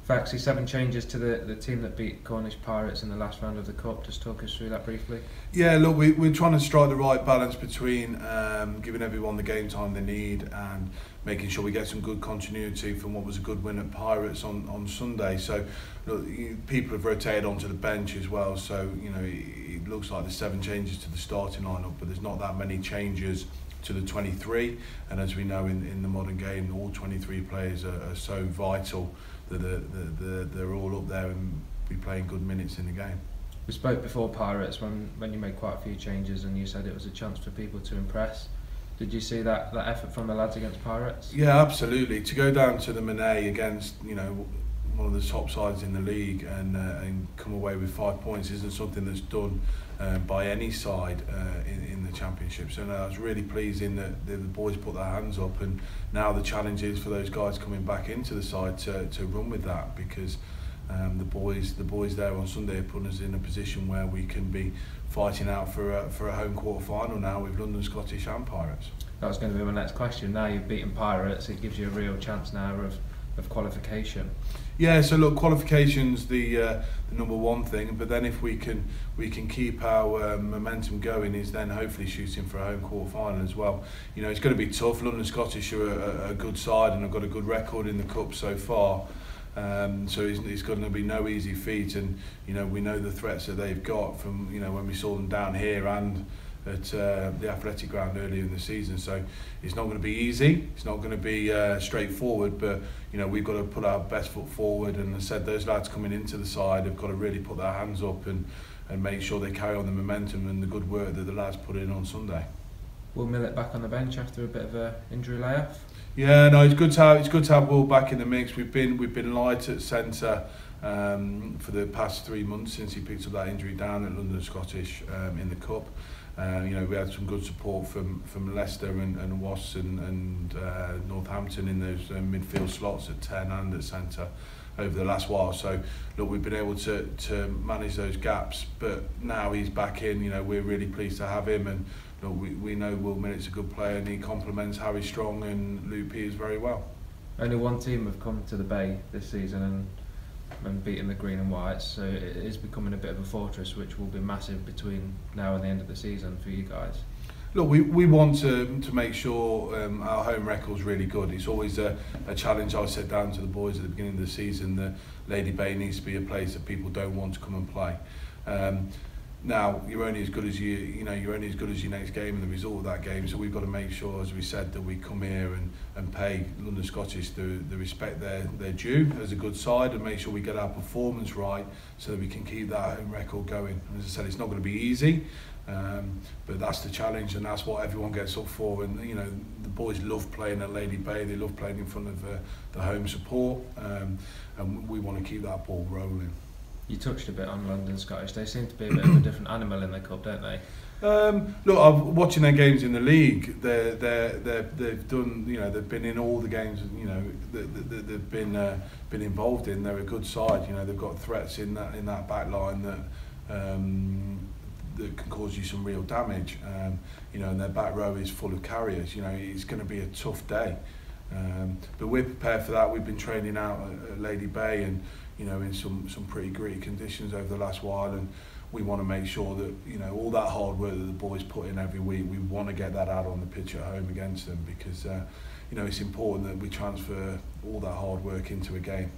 Fowkes, 7 changes to the team that beat Cornish Pirates in the last round of the Cup. Just talk us through that briefly. Yeah, look, we're trying to strike the right balance between giving everyone the game time they need and making sure we get some good continuity from what was a good win at Pirates on Sunday. So, look, people have rotated onto the bench as well. So, it looks like there's 7 changes to the starting lineup, but there's not that many changes to the 23. And as we know in the modern game, all 23 players are so vital that they're all up there and be playing good minutes in the game. We spoke before Pirates when you made quite a few changes and you said it was a chance for people to impress. Did you see that effort from the lads against Pirates? Yeah, absolutely. To go down to the Manet against one of the top sides in the league and come away with 5 points isn't something that's done by any side in the championship. So I was really pleasing that the boys put their hands up, and now the challenge is for those guys coming back into the side to run with that, because the boys there on Sunday have put us in a position where we can be fighting out for a home quarter final now with London Scottish and Pirates. That was going to be my next question. Now you've beaten Pirates, it gives you a real chance now of qualification. Yeah, so look, qualification's the number one thing, but then if we can keep our momentum going, is then hopefully shooting for a home quarter final as well. It's going to be tough. London Scottish are a good side and have got a good record in the Cup so far. So it's going to be no easy feat, and we know the threats that they've got from when we saw them down here and at the athletic ground earlier in the season. So it's not going to be easy, it's not going to be straightforward, but we've got to put our best foot forward, and as I said, those lads coming into the side have got to really put their hands up and make sure they carry on the momentum and the good work that the lads put in on Sunday. Will Millet back on the bench after a bit of a injury layoff? Yeah, no, it's good to have Will back in the mix. We've been light at centre for the past 3 months since he picked up that injury down at London Scottish in the Cup. We had some good support from Leicester and Wasps and Northampton in those midfield slots at 10 and at centre over the last while. So look, we've been able to manage those gaps, but now he's back in. We're really pleased to have him, and look, we know Will Millet's a good player and he complements Harry Strong and Lou Peters very well. Only one team have come to the Bay this season and beaten the Green and Whites, so it is becoming a bit of a fortress, which will be massive between now and the end of the season for you guys. Look, we want to make sure our home record's really good. It's always a challenge. I said down to the boys at the beginning of the season that Lady Bay needs to be a place that people don't want to come and play. Now you're only as good as you're only as good as your next game and the result of that game. So we've got to make sure, as we said, that we come here and pay London Scottish the respect they're due as a good side, and make sure we get our performance right so that we can keep that home record going. As I said, it's not going to be easy, but that's the challenge, and that's what everyone gets up for. And the boys love playing at Lady Bay. They love playing in front of the home support, and we want to keep that ball rolling. You touched a bit on London Scottish. They seem to be a bit of a different animal in the Cup, don't they? Look, I'm watching their games in the league. They've done, they've been in all the games, that they've been involved in. They're a good side. They've got threats in that back line that can cause you some real damage. And their back row is full of carriers. It's going to be a tough day. But we're prepared for that. We've been training out at Lady Bay and in some pretty gritty conditions over the last while, and we want to make sure that all that hard work that the boys put in every week, we want to get that out on the pitch at home against them, because it's important that we transfer all that hard work into a game.